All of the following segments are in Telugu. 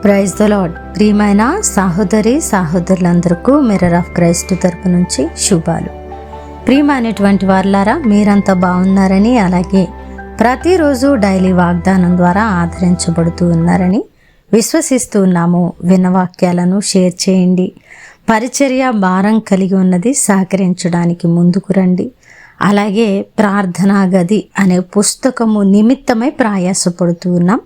Praise the lord. ప్రియమైన సహోదరులందరికీ మిర్రర్ ఆఫ్ క్రైస్ట్ తరపు నుంచి శుభాలు. ప్రియమైనటువంటి వారులారా, మీరంతా బాగున్నారని, అలాగే ప్రతిరోజు డైలీ వాగ్దానం ద్వారా ఆదరించబడుతూ ఉన్నారని విశ్వసిస్తూ ఉన్నాము. విన్న వాక్యాలను షేర్ చేయండి. పరిచర్య భారం కలిగి ఉన్నది, సహకరించడానికి ముందుకు రండి. అలాగే ప్రార్థనా గది అనే పుస్తకము నిమిత్తమై ప్రయాసపడుతూ ఉన్నాం.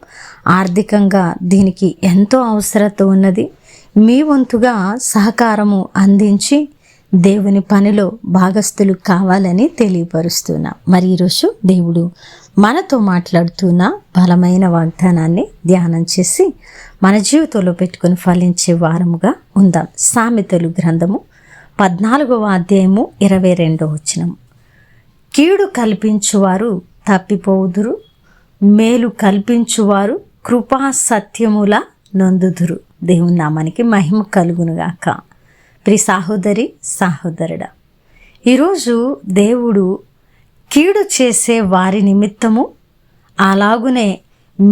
ఆర్థికంగా దీనికి ఎంతో అవసరత ఉన్నది. మీ వంతుగా సహకారము అందించి దేవుని పనిలో భాగస్థులు కావాలని తెలియపరుస్తున్నాం. మరి ఈరోజు దేవుడు మనతో మాట్లాడుతున్న బలమైన వాగ్దానాన్ని ధ్యానం చేసి మన జీవితంలో పెట్టుకుని ఫలించే వారముగా ఉందాం. సామెతలు గ్రంథము 14వ అధ్యాయము 22వ వచనం. కీడు కల్పించువారు తప్పిపోవుదురు, మేలు కల్పించువారు కృపా సత్యముల నొందుదురు. దేవుని నామానికి మహిమ కలుగునుగాక. ప్రియ సహోదరుడా, ఈరోజు దేవుడు కీడు చేసే వారి నిమిత్తము, అలాగునే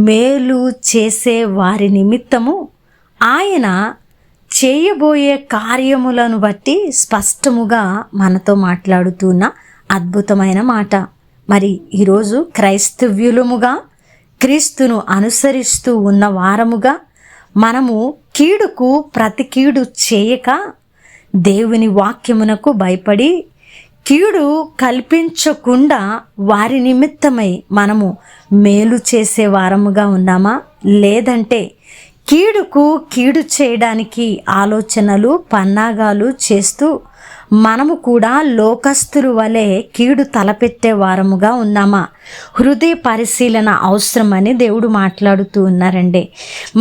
మేలు చేసే వారి నిమిత్తము ఆయన చేయబోయే కార్యములను బట్టి స్పష్టముగా మనతో మాట్లాడుతున్న అద్భుతమైన మాట. మరి ఈరోజు క్రైస్తవ్యులముగా, క్రీస్తును అనుసరిస్తూ ఉన్న వారముగా మనము కీడుకు ప్రతి కీడు చేయక దేవుని వాక్యమునకు భయపడి కీడు కల్పించకుండా వారి నిమిత్తమై మనము మేలు చేసే వారముగా ఉన్నామా? లేదంటే కీడుకు కీడు చేయడానికి ఆలోచనలు పన్నాగాలు చేస్తూ మనము కూడా లోకస్తులు వలె కీడు తలపెట్టే వారముగా ఉన్నామా? హృదయ పరిశీలన అవసరమని దేవుడు మాట్లాడుతూ ఉన్నారండి.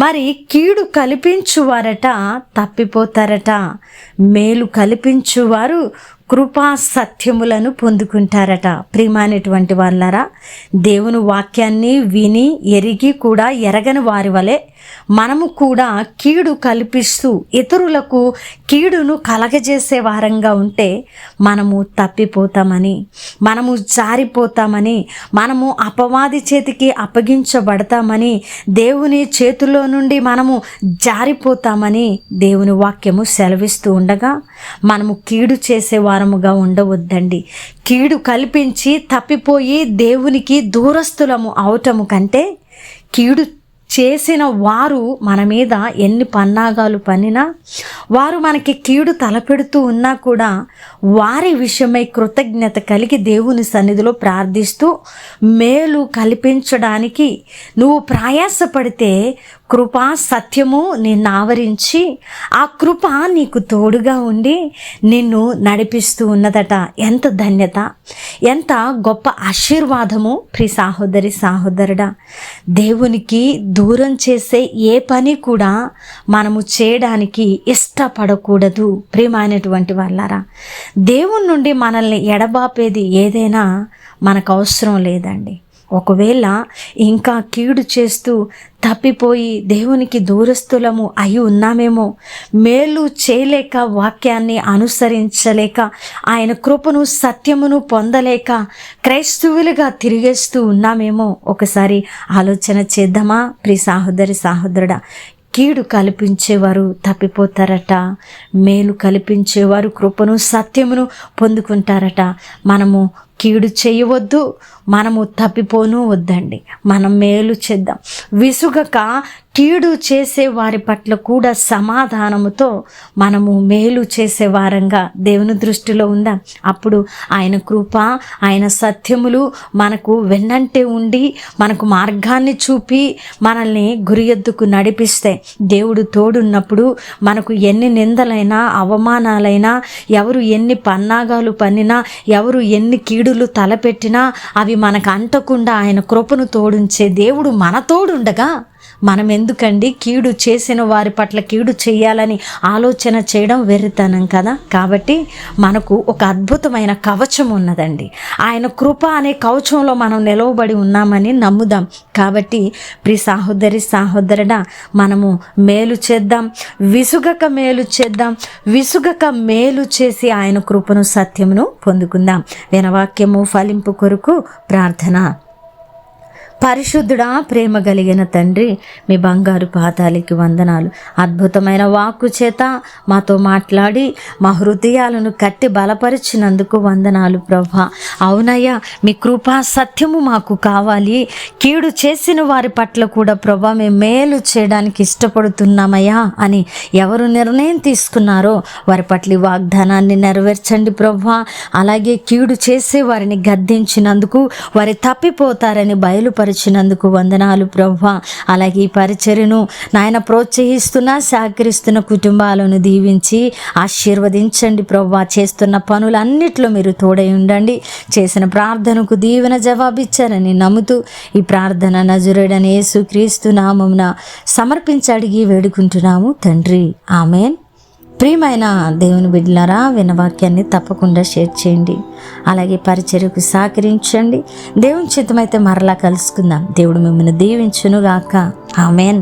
మరి కీడు కల్పించువారట తప్పిపోతారట, మేలు కల్పించువారు కృపా సత్యములను పొందుకుంటారట. ప్రియమైనటువంటి వాళ్ళారా, దేవుని వాక్యాన్ని విని ఎరిగి కూడా ఎరగని వారి వలె మనము కూడా కీడు కల్పిస్తూ ఇతరులకు కీడును కలగజేసే వారంగా ఉంటే మనము తప్పిపోతామని, మనము జారిపోతామని, మనము అపవాది చేతికి అప్పగించబడతామని, దేవుని చేతుల్లో నుండి మనము జారిపోతామని దేవుని వాక్యము సెలవిస్తూ ఉండగా మనము కీడు చేసే వారముగా ఉండవద్దండి. కీడు కల్పించి తప్పిపోయి దేవునికి దూరస్తులము అవటము కంటే కీడు చేసిన వారు మన మీద ఎన్ని పన్నాగాలు పన్నినా, వారు మనకి కీడు తలపెడుతూ ఉన్నా కూడా వారి విషయమై కృతజ్ఞత కలిగి దేవుని సన్నిధిలో ప్రార్థిస్తూ మేలు కల్పించడానికి నువ్వు ప్రయాసపడితే కృపా సత్యము నిన్ను ఆవరించి ఆ కృప నీకు తోడుగా ఉండి నిన్ను నడిపిస్తూ ఉన్నదట. ఎంత ధన్యత, ఎంత గొప్ప ఆశీర్వాదము. ప్రియ సహోదరుడా, దేవునికి దూరం చేసే ఏ పని కూడా మనము చేయడానికి ఇష్టపడకూడదు. ప్రియమైనటువంటి వాళ్ళారా, దేవుని నుండి మనల్ని ఎడబాపేది ఏదైనా మనకు అవసరం లేదండి. ఒకవేళ ఇంకా కీడు చేస్తూ తప్పిపోయి దేవునికి దూరస్తులము అయి ఉన్నామేమో, మేలు చేయలేక, వాక్యాన్ని అనుసరించలేక, ఆయన కృపను సత్యమును పొందలేక క్రైస్తవులుగా తిరిగేస్తూ ఉన్నామేమో ఒకసారి ఆలోచన చేద్దామా? ప్రియ సహోదరుడా, కీడు కల్పించేవారు తప్పిపోతారట, మేలు కల్పించేవారు కృపను సత్యమును పొందుకుంటారట. మనము కీడు చేయవద్దు, మనము తప్పిపోను వద్దండి. మనం మేలు చేద్దాం. విసుగక కీడు చేసే వారి పట్ల కూడా సమాధానముతో మనము మేలు చేసే వారంగా దేవుని దృష్టిలో ఉందాం. అప్పుడు ఆయన కృప, ఆయన సత్యములు మనకు వెన్నంటే ఉండి మనకు మార్గాన్ని చూపి మనల్ని గురి ఎద్దుకు నడిపిస్తాయి. దేవుడు తోడున్నప్పుడు మనకు ఎన్ని నిందలైనా, అవమానాలైనా, ఎవరు ఎన్ని పన్నాగాలు పన్నినా, ఎవరు ఎన్ని కీడులు తలపెట్టినా అవి మనకు అంటకుండా ఆయన కృపను తోడుంచే దేవుడు మన తోడుండగా మనం ఎందుకండి కీడు చేసిన వారి పట్ల కీడు చేయాలని ఆలోచన చేయడం వెర్రితనం కదా. కాబట్టి మనకు ఒక అద్భుతమైన కవచం ఉన్నదండి. ఆయన కృప అనే కవచంలో మనం నిలవబడి ఉన్నామని నమ్ముదాం. కాబట్టి ప్రియ సహోదరుడా, మనము మేలు చేద్దాం, విసుగక మేలు చేద్దాం, విసుగక మేలు చేసి ఆయన కృపను సత్యమును పొందుకుందాం. వినవాక్యము ఫలింపు కొరకు ప్రార్థన. పరిశుద్ధుడా, ప్రేమ కలిగిన తండ్రి, మీ బంగారు పాదాలకి వందనాలు. అద్భుతమైన వాక్కు చేత మాతో మాట్లాడి మా హృదయాలను కట్టి బలపరిచినందుకు వందనాలు ప్రభా. అవునయ్యా, మీ కృపా సత్యము మాకు కావాలి. కీడు చేసిన వారి పట్ల కూడా ప్రభా మేము మేలు చేయడానికి ఇష్టపడుతున్నామయ్యా అని ఎవరు నిర్ణయం తీసుకున్నారో వారి పట్ల వాగ్దానాన్ని నెరవేర్చండి ప్రభా. అలాగే కీడు చేసే వారిని గద్దించినందుకు, వారి తప్పిపోతారని బయలుపరిచినందుకు వందనాలు ప్రభా. అలాగే ఈ పరిచర్యను నాయన ప్రోత్సహిస్తున్న, సహకరిస్తున్న కుటుంబాలను దీవించి ఆశీర్వదించండి ప్రభా. చేస్తున్న పనులన్నిట్లో మీరు తోడై ఉండండి. చేసిన ప్రార్థనకు దీవెన జవాబిచ్చారని నమ్ముతూ ఈ ప్రార్థన నజరేయుడైన యేసుక్రీస్తు నామమున సమర్పించి అడిగి వేడుకుంటున్నాము తండ్రి, ఆమేన్. ప్రియమైన దేవుని బిడ్డలారా, విన్నవాక్యాన్ని తప్పకుండా షేర్ చేయండి. అలాగే పరిచర్యకు సహకరించండి. దేవుని చిత్తమైతే మరలా కలుసుకుందాం. దేవుడు మిమ్మల్ని దీవించునుగాక. ఆమేన్.